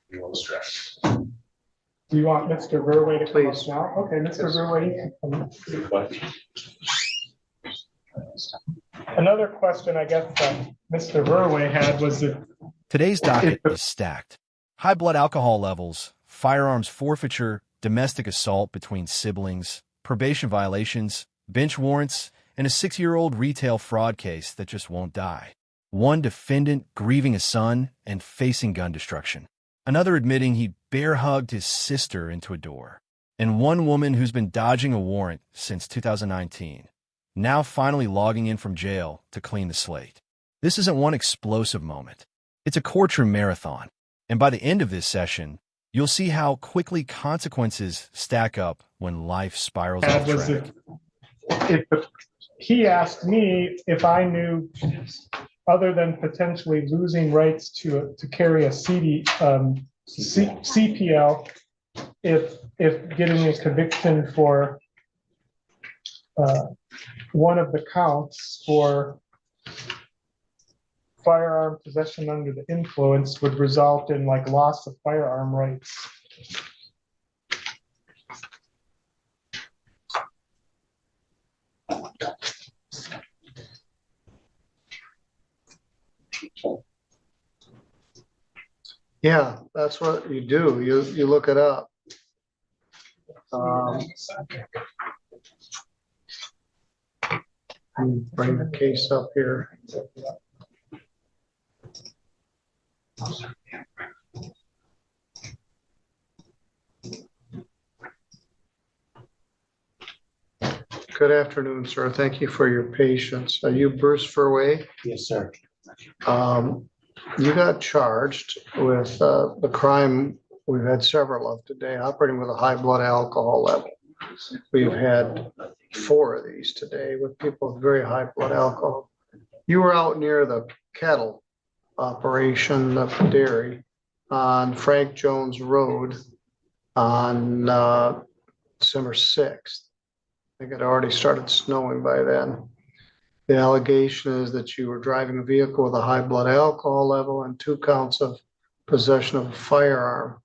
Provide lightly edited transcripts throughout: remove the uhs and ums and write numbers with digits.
Do you want Mr. Verway to come up now? Okay, Mr. Verway. Another question I guess that Mr. Verway had was if today's docket is stacked. High blood alcohol levels, firearms forfeiture, domestic assault between siblings, probation violations, bench warrants, and a 6-year-old retail fraud case that just won't die. One defendant grieving a son and facing gun destruction. Another admitting he bear-hugged his sister into a door. And one woman who's been dodging a warrant since 2019, now finally logging in from jail to clean the slate. This isn't one explosive moment. It's a courtroom marathon. And by the end of this session, you'll see how quickly consequences stack up when life spirals off track. He asked me if I knew, other than potentially losing rights to carry a CPL, if getting a conviction for one of the counts for firearm possession under the influence would result in like loss of firearm rights. Yeah, that's what you do. You look it up. Bring the case up here. Good afternoon, sir. Thank you for your patience. Are you Bruce Verway? Yes, sir. You got charged with the crime we've had several of today, operating with a high blood alcohol level. We've had 4 of these today with people with very high blood alcohol. You were out near the cattle operation of the dairy on Frank Jones Road on December 6th. I think it already started snowing by then. The allegation is that you were driving a vehicle with a high blood alcohol level and 2 counts of possession of a firearm.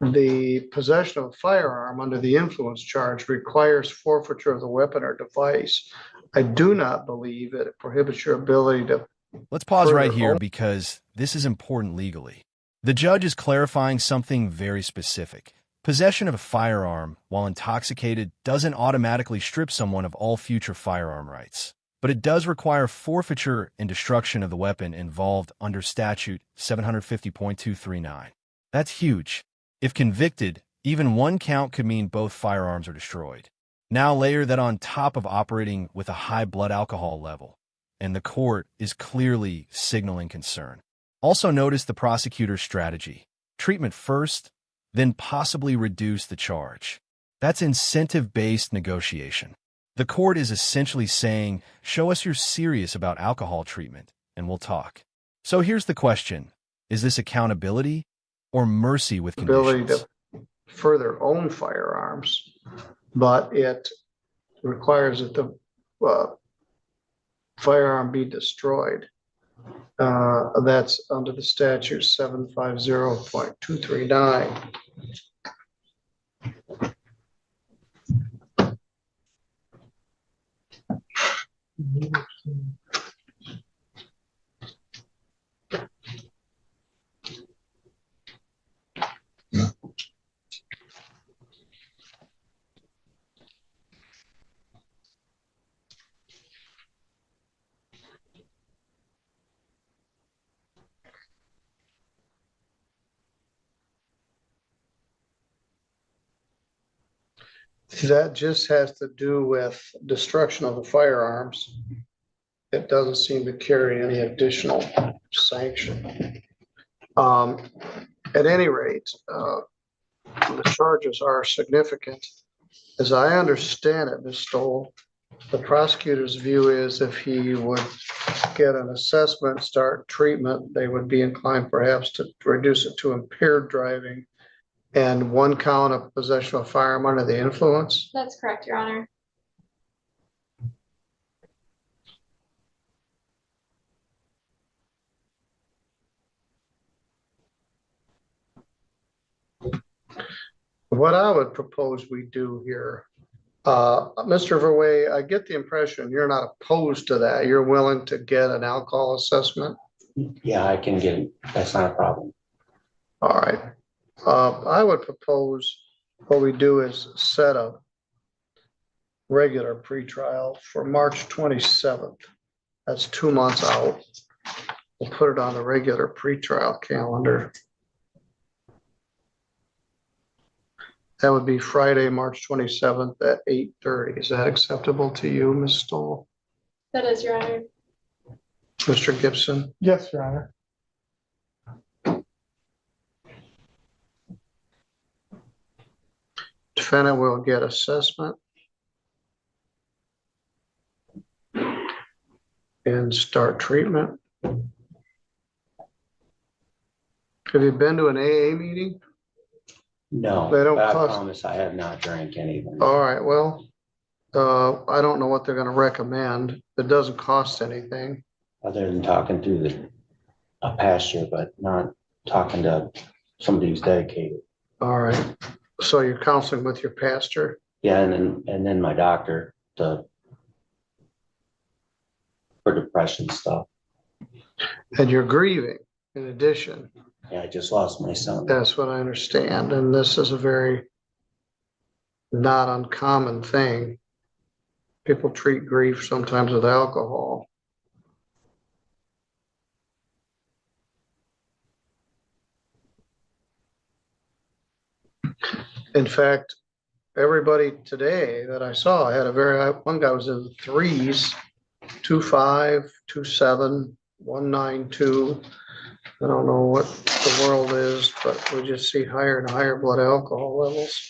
The possession of a firearm under the influence charge requires forfeiture of the weapon or device. I do not believe that it prohibits your ability to... Let's pause right here because this is important legally. The judge is clarifying something very specific. Possession of a firearm while intoxicated doesn't automatically strip someone of all future firearm rights, but it does require forfeiture and destruction of the weapon involved under statute 750.239. That's huge. If convicted, even one count could mean both firearms are destroyed. Now layer that on top of operating with a high blood alcohol level, and the court is clearly signaling concern. Also notice the prosecutor's strategy. Treatment first, then possibly reduce the charge. That's incentive-based negotiation. The court is essentially saying, show us you're serious about alcohol treatment, and we'll talk. So here's the question. Is this accountability or mercy with conditions? Ability to further own firearms, but it requires that the firearm be destroyed. That's under the statute 750.239. That just has to do with destruction of the firearms. It doesn't seem to carry any additional sanction. At any rate, the charges are significant. As I understand it, Ms. Stoll, the prosecutor's view is if he would get an assessment, start treatment, they would be inclined perhaps to reduce it to impaired driving and 1 count of possession of a firearm under the influence. That's correct, Your Honor. What I would propose we do here, Mr. Verway, I get the impression you're not opposed to that. You're willing to get an alcohol assessment. Yeah, I can get it. That's not a problem. All right. I would propose what we do is set a regular pretrial for March 27th. That's 2 months out. We'll put it on the regular pretrial calendar. That would be Friday, March 27th at 8:30. Is that acceptable to you, Ms. Stoll? That is, Your Honor. Mr. Gibson? Yes, Your Honor. Defendant will get assessment and start treatment. Have you been to an AA meeting? No, They don't but I cost- promise I have not drank anything. All right, well, I don't know what they're gonna recommend. It doesn't cost anything. Other than talking to a pastor, but not talking to somebody who's dedicated. All right, so you're counseling with your pastor? Yeah, and then my doctor for depression stuff. And you're grieving in addition. Yeah, I just lost my son. That's what I understand, and this is a very not uncommon thing. People treat grief sometimes with alcohol. In fact, everybody today that I saw had a one guy was in the threes, 2.5, 2.7, 1.92. I don't know what the world is, but we just see higher and higher blood alcohol levels.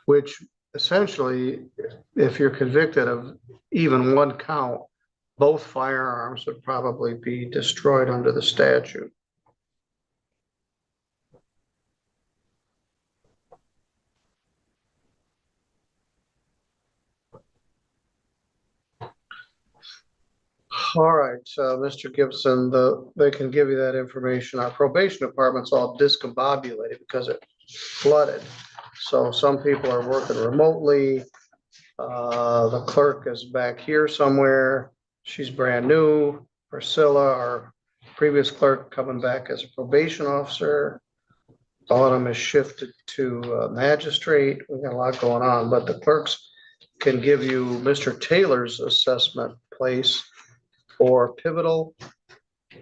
Which essentially, if you're convicted of even one count, both firearms would probably be destroyed under the statute. All right, Mr. Gibson, they can give you that information. Our probation department's all discombobulated because it flooded. So some people are working remotely. The clerk is back here somewhere. She's brand new. Priscilla, our previous clerk, coming back as a probation officer. Autumn is shifted to magistrate. We got a lot going on, but the clerks can give you Mr. Taylor's assessment place or Pivotal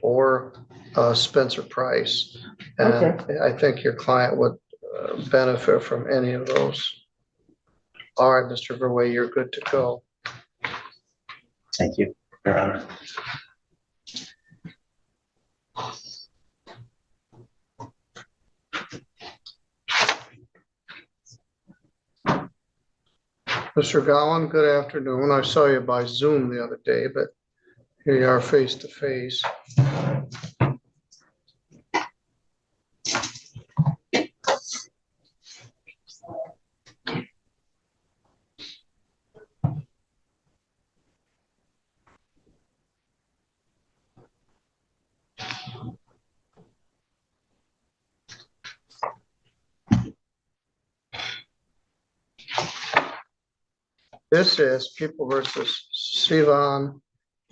or Spencer Price. And Okay. I think your client would benefit from any of those. All right, Mr. Verway, you're good to go. Thank you, Your Honor. Mr. Gowan, good afternoon. I saw you by Zoom the other day, but here you are face to face. This is People versus Sivan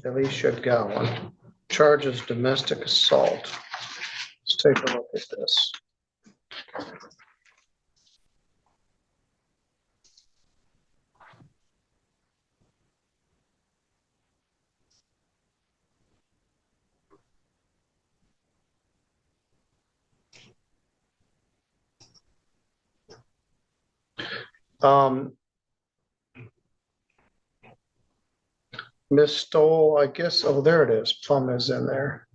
Elisha Gowan, charges domestic assault. Let's take a look at this. Miss Stoll, I guess, oh, there it is. Plum is in there.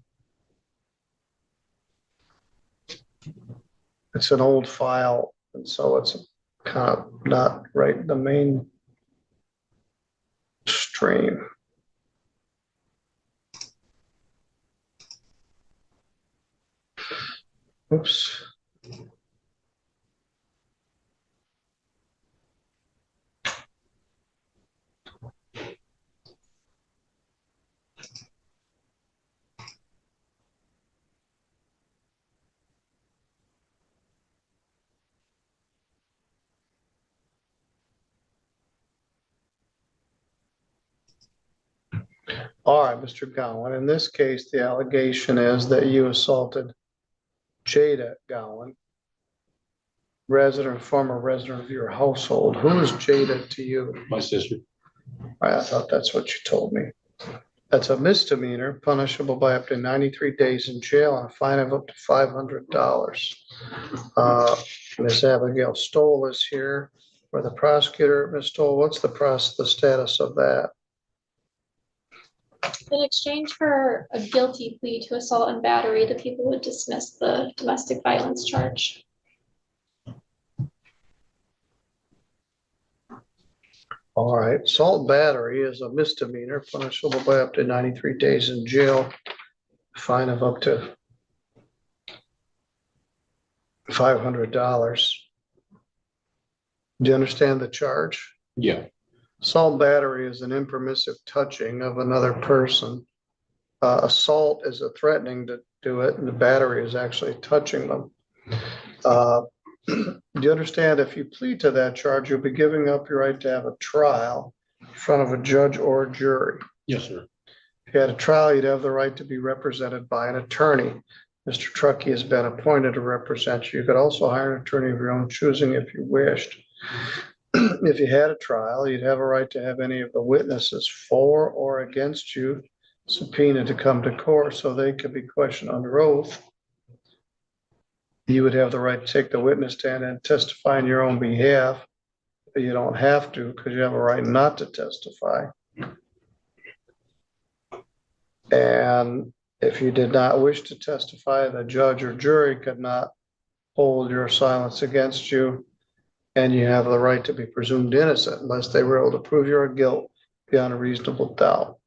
It's an old file, and so it's kind of not right in the main stream. Oops. All right, Mr. Gowan, in this case, the allegation is that you assaulted Jada Gowan, former resident of your household. Who is Jada to you? My sister. I thought that's what you told me. That's a misdemeanor, punishable by up to 93 days in jail and a fine of up to $500. Ms. Abigail Stoll is here for the prosecutor. Ms. Stoll, what's the status of that? In exchange for a guilty plea to assault and battery, the people would dismiss the domestic violence charge. All right, assault and battery is a misdemeanor, punishable by up to 93 days in jail, fine of up to $500. Do you understand the charge? Yeah. Assault and battery is an impermissive touching of another person. Assault is a threatening to do it, and the battery is actually touching them. Do you understand if you plead to that charge, you'll be giving up your right to have a trial in front of a judge or jury? Yes, sir. If you had a trial, you'd have the right to be represented by an attorney. Mr. Truckee has been appointed to represent you. You could also hire an attorney of your own choosing if you wished. If you had a trial, you'd have a right to have any of the witnesses for or against you subpoenaed to come to court so they could be questioned under oath. You would have the right to take the witness stand and testify on your own behalf, but you don't have to because you have a right not to testify. And if you did not wish to testify, the judge or jury could not hold your silence against you, and you have the right to be presumed innocent unless they were able to prove your guilt beyond a reasonable doubt.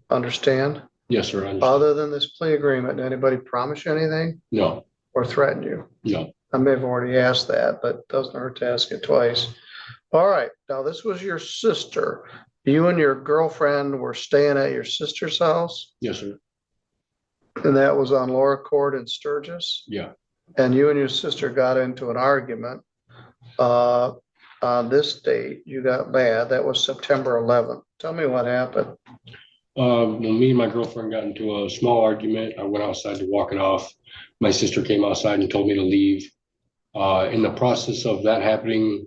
Understand? Yes, sir. I understand. Other than this plea agreement, did anybody promise you anything No, or threaten you? no. I may have already asked that, but it doesn't hurt to ask it twice. All right, now this was your sister. You and your girlfriend were staying at your sister's house, Yes, sir. and that was on Laura Court in Sturgis. Yeah. And you and your sister got into an argument. On this date, you got mad. That was September 11th. Tell me what happened. When me and my girlfriend got into a small argument, I went outside to walk it off. My sister came outside and told me to leave. In the process of that happening,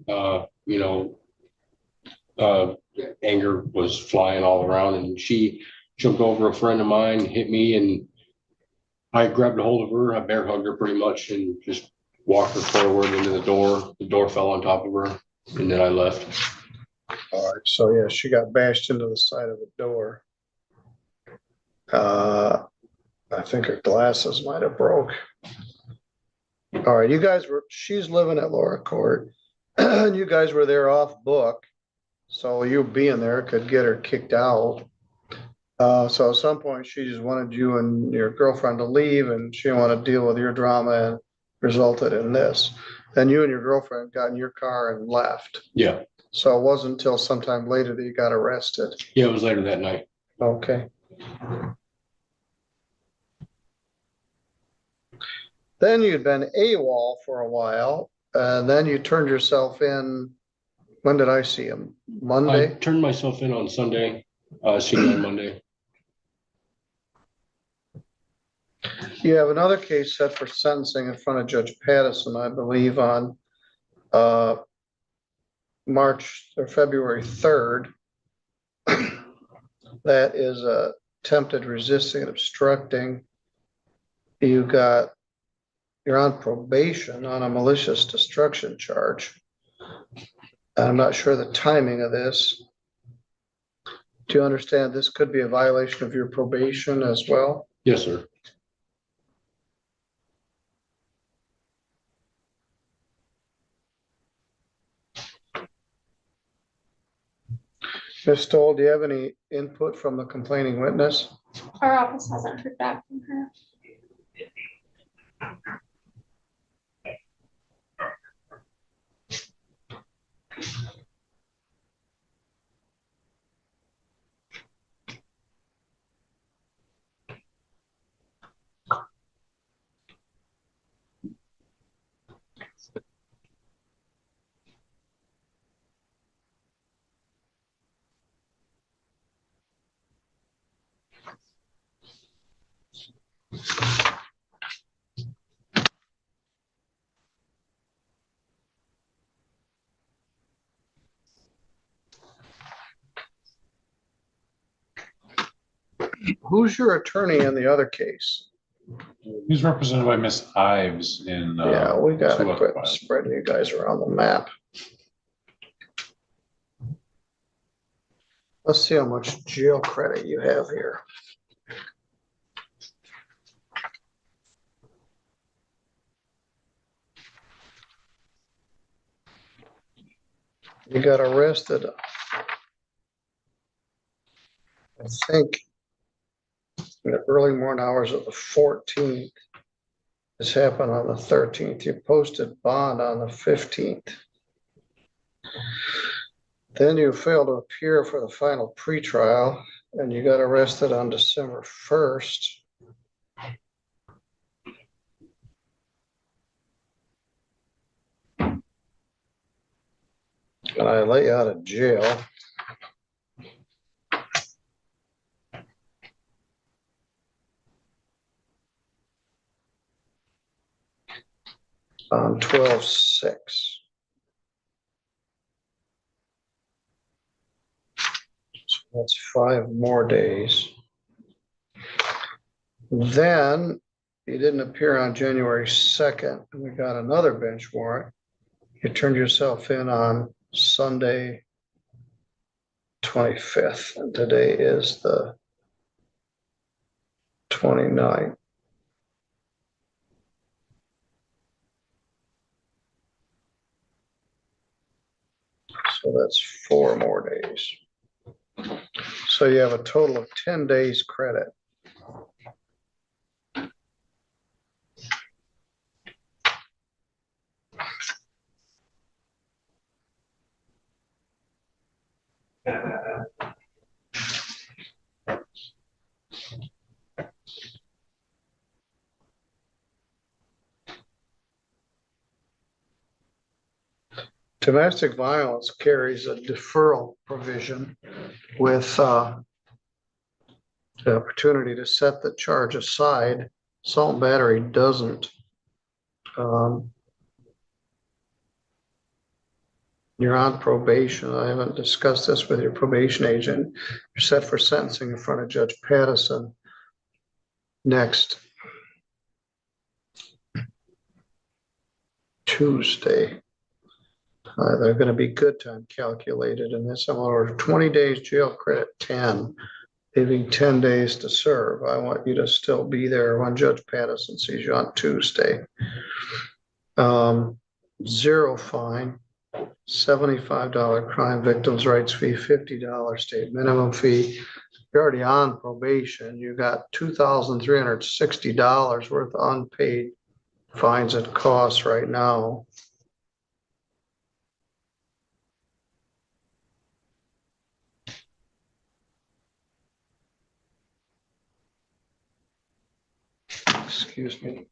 anger was flying all around, and she jumped over a friend of mine, hit me, and I grabbed a hold of her. I bear hugged her pretty much and just walked her forward into the door. The door fell on top of her, and then I left. All right, so yeah, she got bashed into the side of the door. I think her glasses might have broke. All right, she's living at Laura Court, and you guys were there off book. So you being there could get her kicked out. So at some point she just wanted you and your girlfriend to leave, and she didn't want to deal with your drama, and resulted in this. Then you and your girlfriend got in your car and left. Yeah. So it wasn't until sometime later that you got arrested. Yeah, it was later that night. Okay. Then you'd been AWOL for a while, and then you turned yourself in. When did I see him? I Monday? turned myself in on Sunday, seen you on Monday. You have another case set for sentencing in front of Judge Pattison, I believe, on March or February 3rd. That is attempted resisting and obstructing. You're on probation on a malicious destruction charge. I'm not sure the timing of this. Do you understand this could be a violation of your probation as well? Yes, sir. Ms. Stoll, do you have any input from the complaining witness? Our office hasn't heard back from her. Who's your attorney in the other case? He's represented by Miss Ives in. Yeah, we gotta two other quit files. spreading you guys around the map. Let's see how much jail credit you have here. You got arrested, I think, in the early morning hours of the 14th. This happened on the 13th. You posted bond on the 15th. Then you failed to appear for the final pretrial, and you got arrested on December 1st. And I let you out of jail on 12/6. So that's 5 more days. Then you didn't appear on January 2nd, and we got another bench warrant. You turned yourself in on Sunday, 25th, and today is the 29th. So that's 4 more days. So you have a total of 10 days credit. Domestic violence carries a deferral provision with the opportunity to set the charge aside. Assault and battery doesn't. You're on probation. I haven't discussed this with your probation agent. You're set for sentencing in front of Judge Pattison next Tuesday. They're going to be good time calculated in this. I'm going to order 20 days jail credit, 10, leaving 10 days to serve. I want you to still be there when Judge Pattison sees you on Tuesday. 0 fine, $75 crime victims' rights fee, $50 state minimum fee. You're already on probation. You got $2,360 worth of unpaid fines and costs right now. Excuse me.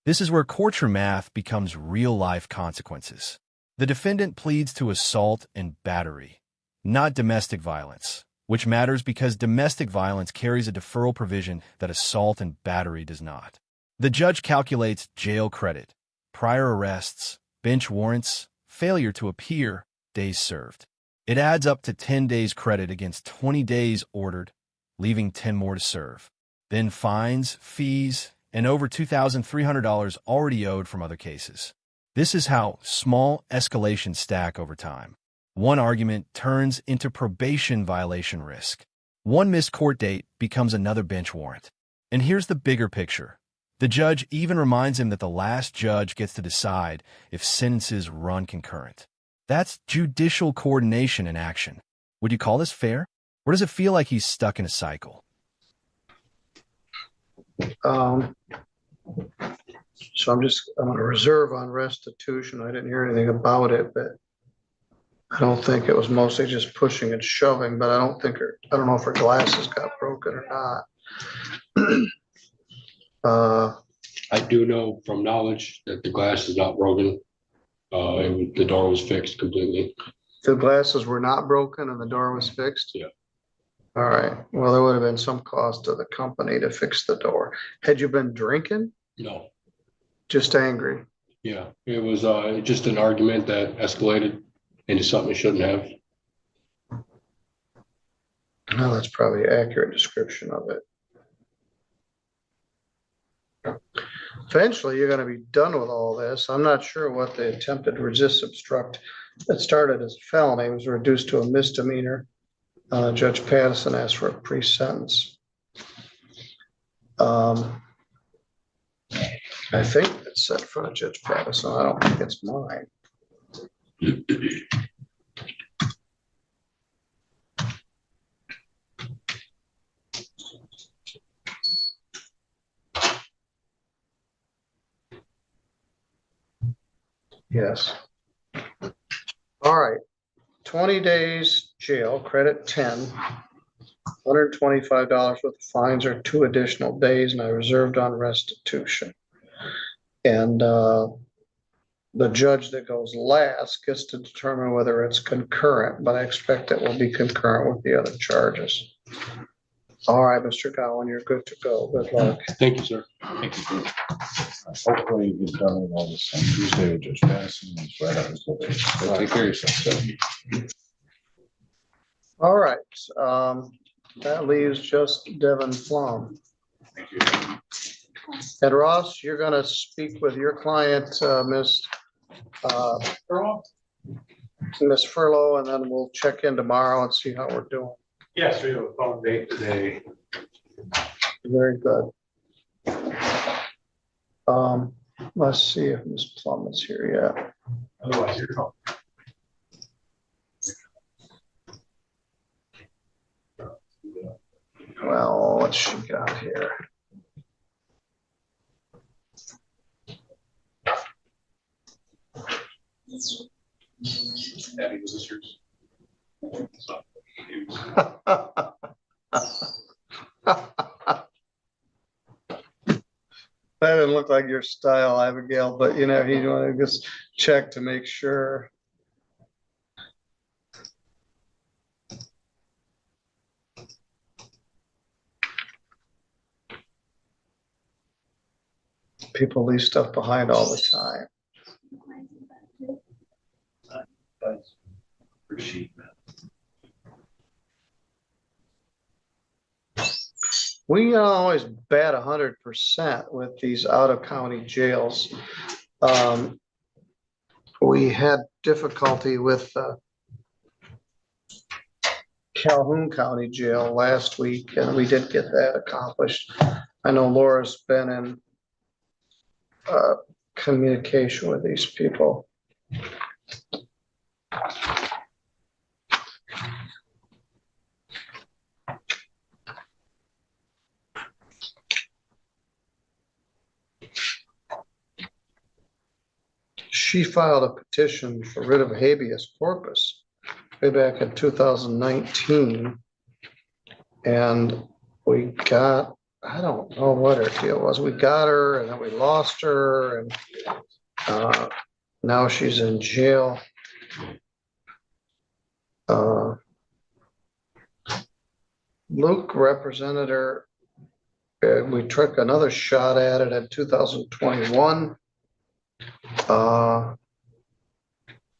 This is where courtroom math becomes real-life consequences. The defendant pleads to assault and battery, not domestic violence, which matters because domestic violence carries a deferral provision that assault and battery does not. The judge calculates jail credit, prior arrests, bench warrants, failure to appear, days served. It adds up to 10 days credit against 20 days ordered, leaving 10 more to serve. Then fines, fees, and over $2,300 already owed from other cases. This is how small escalations stack over time. One argument turns into probation violation risk. One missed court date becomes another bench warrant. And here's the bigger picture. The judge even reminds him that the last judge gets to decide if sentences run concurrent. That's judicial coordination in action. Would you call this fair? Or does it feel like he's stuck in a cycle? So I'm going to reserve on restitution. I didn't hear anything about it, but I don't think it was mostly just pushing and shoving, but I don't know if her glasses got broken or not. I do know from knowledge that the glass is not broken. The door was fixed completely. The glasses were not broken and the door was fixed? Yeah. All right. Well, there would have been some cost to the company to fix the door. Had you been drinking? No. Just angry? Yeah, it was just an argument that escalated into something it shouldn't have. Well, that's probably an accurate description of it. Eventually, you're going to be done with all this. I'm not sure what the attempted resist obstruct that started as a felony was reduced to a misdemeanor. Judge Pattison asked for a pre-sentence. I think it's set in front of Judge Pattison. I don't think it's mine. Yes. All right. 20 days jail, credit 10, $125 worth of fines or 2 additional days, and I reserved on restitution. And the judge that goes last gets to determine whether it's concurrent, but I expect it will be concurrent with the other charges. All right, Mr. Gowan, you're good to go. Good luck. Thank you, sir. Thank you. Hopefully you get done with all this on Tuesday with Judge Madison. He's right up his way. Take care of yourself. All right. That leaves just Devin Flom. Thank you. And Ross, you're going to speak with your client, Miss Furlow, and then we'll check in tomorrow and see how we're doing. Yes, we have a phone date today. Very good. Let's see if Ms. Plum is here yet. Otherwise, you're home. Well, what's she got here? Abby, was this yours? That didn't look like your style, Abigail, but you know, you want to just check to make sure. People leave stuff behind all the time. We always bat 100% with these out-of-county jails. We had difficulty with Calhoun County Jail last week, and we did get that accomplished. I know Laura's been in communication with these people. She filed a petition for writ of habeas corpus way back in 2019. And we got, I don't know what her deal was. We got her and then we lost her, and now she's in jail. Luke represented her. We took another shot at it in 2021.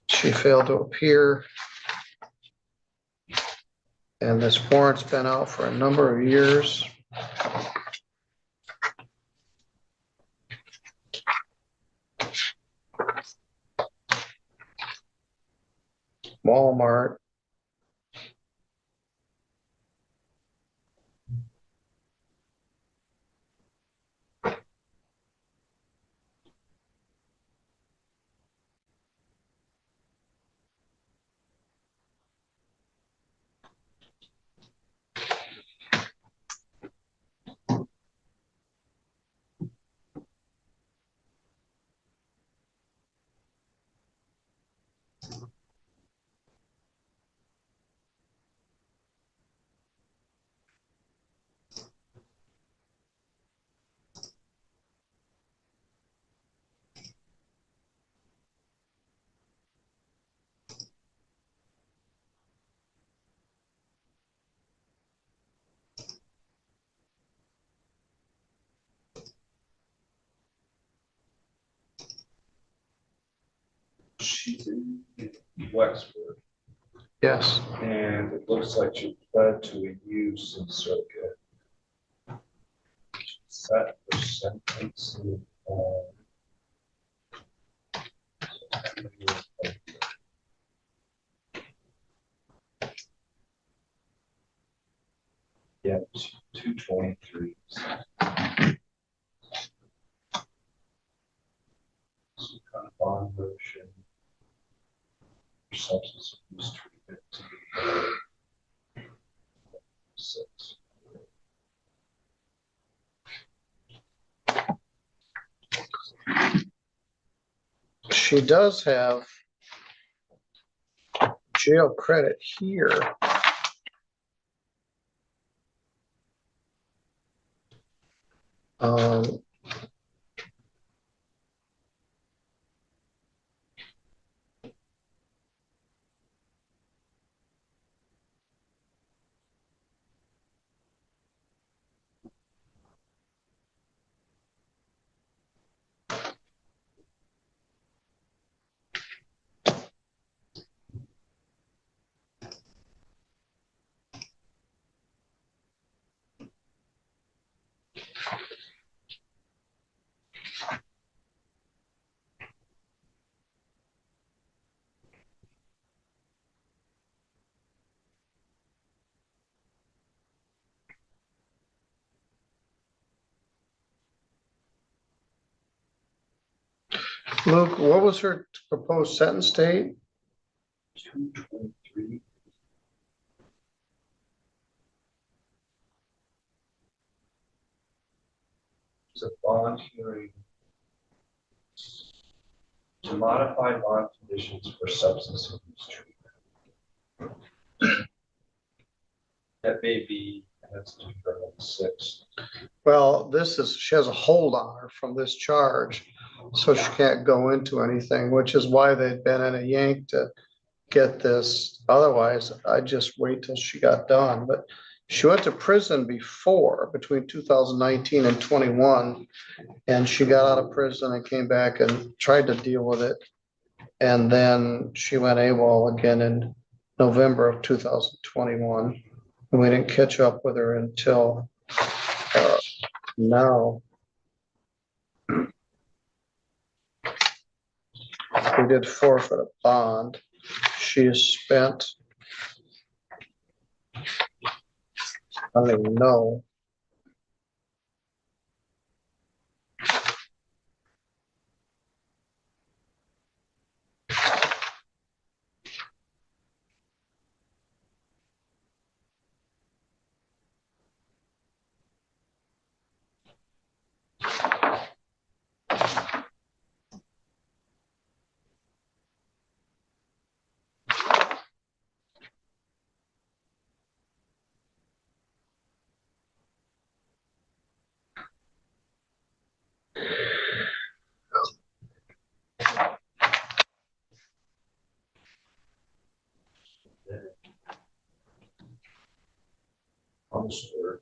She failed to appear, and this warrant's been out for a number of years. Walmart. Wexford, Yes. and it looks like she pled to a use in circuit. Set for sentence. Yeah, 223. Some kind of bond motion. Substance abuse treatment. 6. She does have jail credit here. Um, Luke, what was her proposed sentence date? 223. It's a bond hearing to modify bond conditions for substance abuse treatment. That may be, that's November 6th. Well, she has a hold on her from this charge, so she can't go into anything, which is why they'd been in a yank to get this. Otherwise, I'd just wait till she got done, but she went to prison before, between 2019 and 21, and she got out of prison and came back and tried to deal with it. And then she went AWOL again in November of 2021. And we didn't catch up with her until now. We did forfeit a bond. She has spent, I don't even know. Counselor.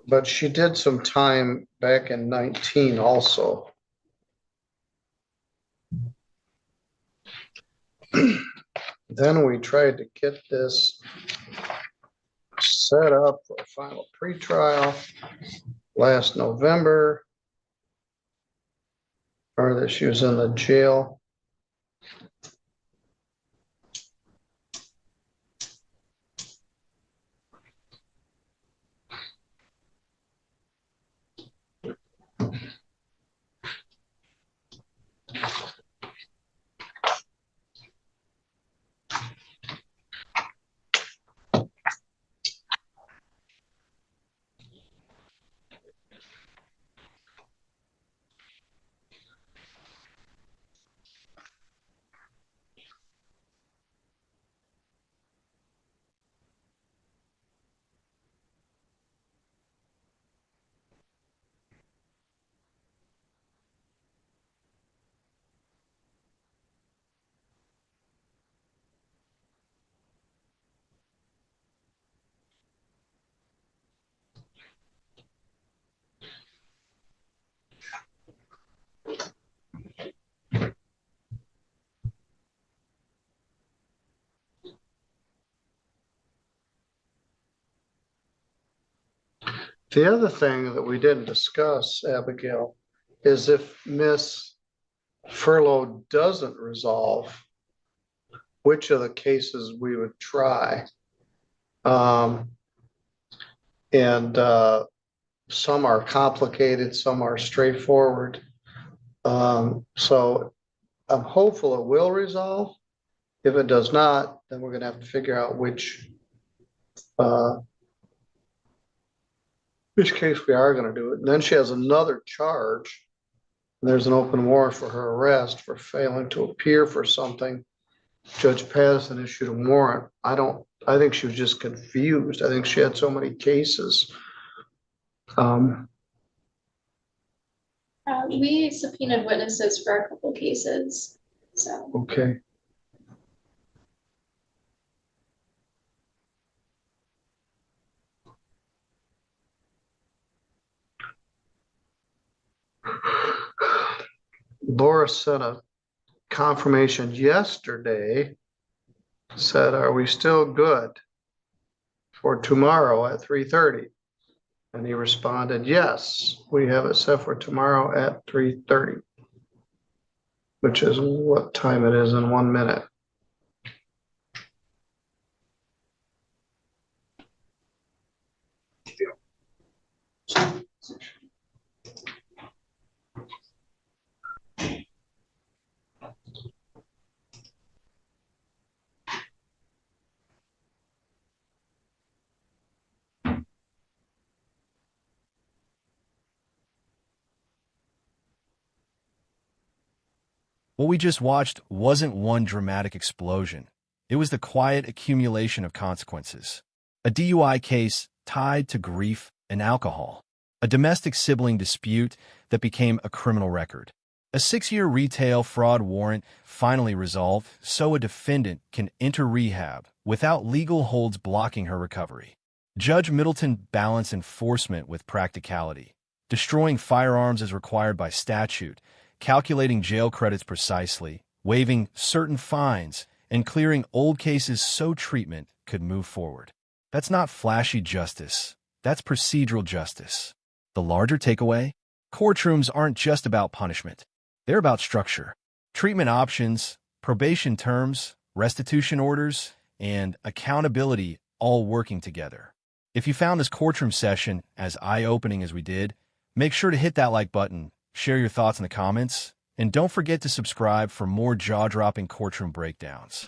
But she did some time back in 19 also. Then we tried to get this set up for a final pretrial last November. Or that she was in the jail. The other thing that we didn't discuss, Abigail, is if Miss Furlow doesn't resolve, which of the cases we would try. And some are complicated, some are straightforward. So I'm hopeful it will resolve. If it does not, then we're gonna have to figure out which case we are gonna do it. And then she has another charge. There's an open warrant for her arrest for failing to appear for something. Judge Patterson issued a warrant. I think she was just confused. I think she had so many cases. We subpoenaed witnesses for a couple cases, so. Okay. Laura sent a confirmation yesterday, said, are we still good for tomorrow at 3:30? And he responded, yes, we have it set for tomorrow at 3:30, which is what time it is in 1 minute. What we just watched wasn't one dramatic explosion. It was the quiet accumulation of consequences. A DUI case tied to grief and alcohol. A domestic sibling dispute that became a criminal record. A 6-year retail fraud warrant finally resolved so a defendant can enter rehab without legal holds blocking her recovery. Judge Middleton balanced enforcement with practicality, destroying firearms as required by statute, calculating jail credits precisely, waiving certain fines, and clearing old cases so treatment could move forward. That's not flashy justice. That's procedural justice. The larger takeaway? Courtrooms aren't just about punishment. They're about structure, treatment options, probation terms, restitution orders, and accountability all working together. If you found this courtroom session as eye-opening as we did, make sure to hit that like button, share your thoughts in the comments, and don't forget to subscribe for more jaw-dropping courtroom breakdowns.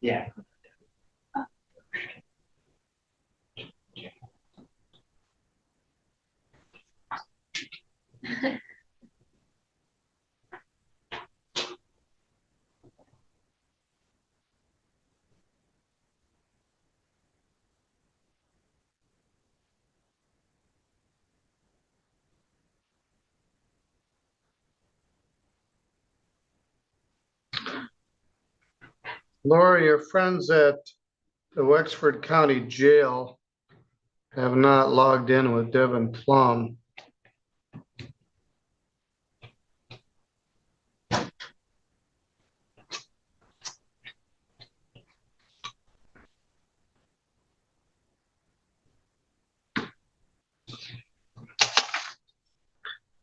Yeah. Laura, your friends at the Wexford County Jail have not logged in with Devin Plum.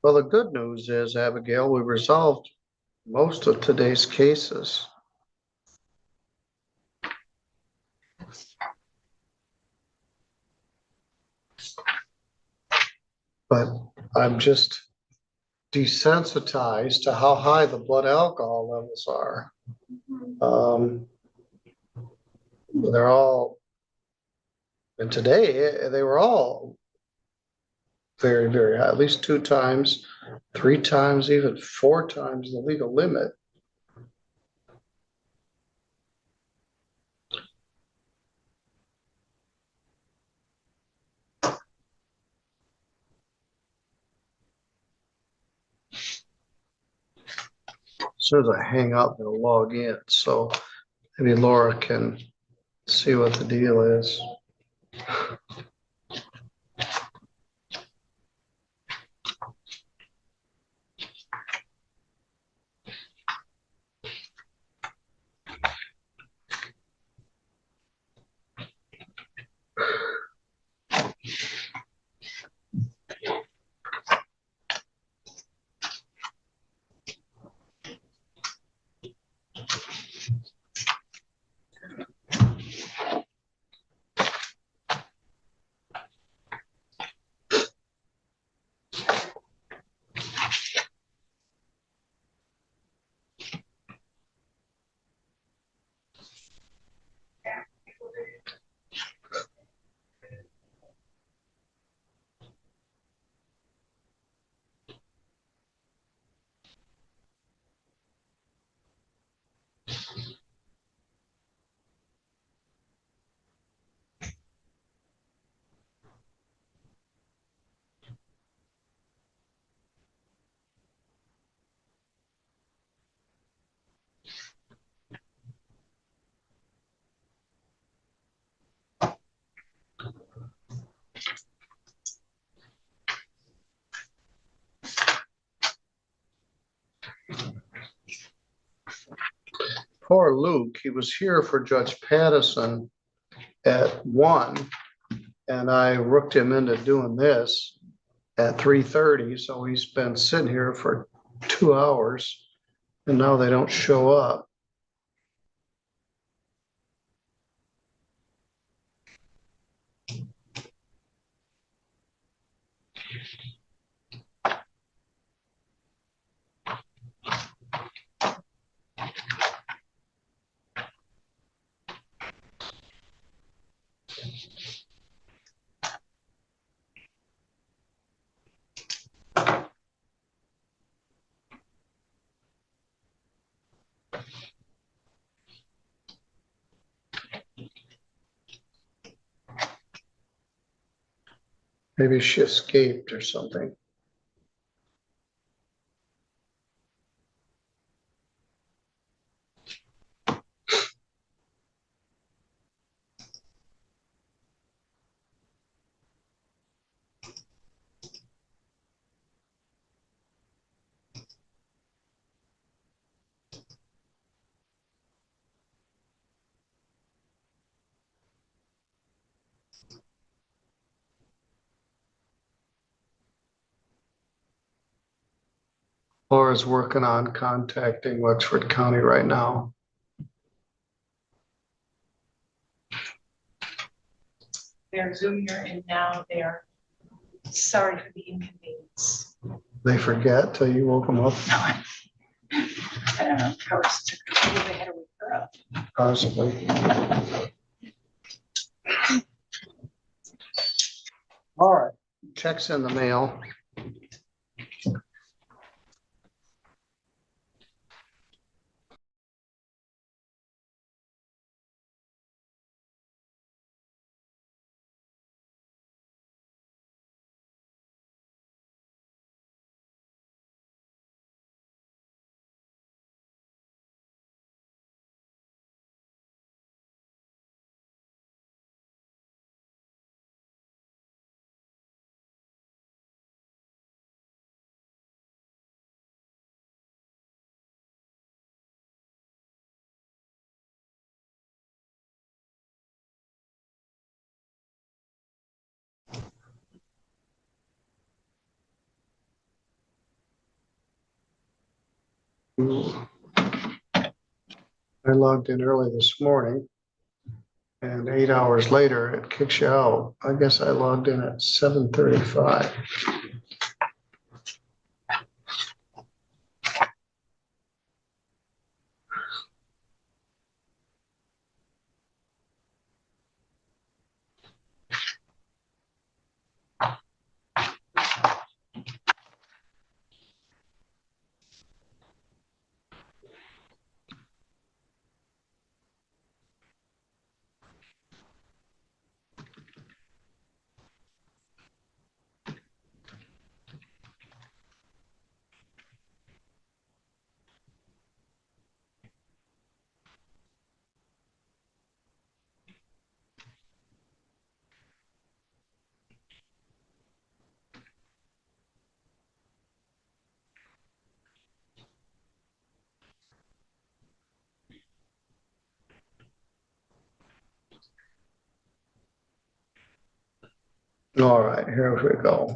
Well, the good news is, Abigail, we resolved most of today's cases. But I'm just desensitized to how high the blood alcohol levels are. they're all, and today they were all very, very high, at least 2 times, 3 times, even 4 times the legal limit. As soon as I hang up, they'll log in. So maybe Laura can see what the deal is. Poor Luke, he was here for Judge Pattison at 1, and I rooked him into doing this at 3:30, so he's been sitting here for 2 hours, and now they don't show up. Maybe she escaped or something. Laura's working on contacting Wexford County right now. They're Zoom here and now they are sorry for the inconvenience. They forget till you woke them up, I don't know, Powers took, maybe they had to wake her up. possibly. All right, checks in the mail. I logged in early this morning, and 8 hours later, it kicks you out. I guess I logged in at 7:35. All right, here we go.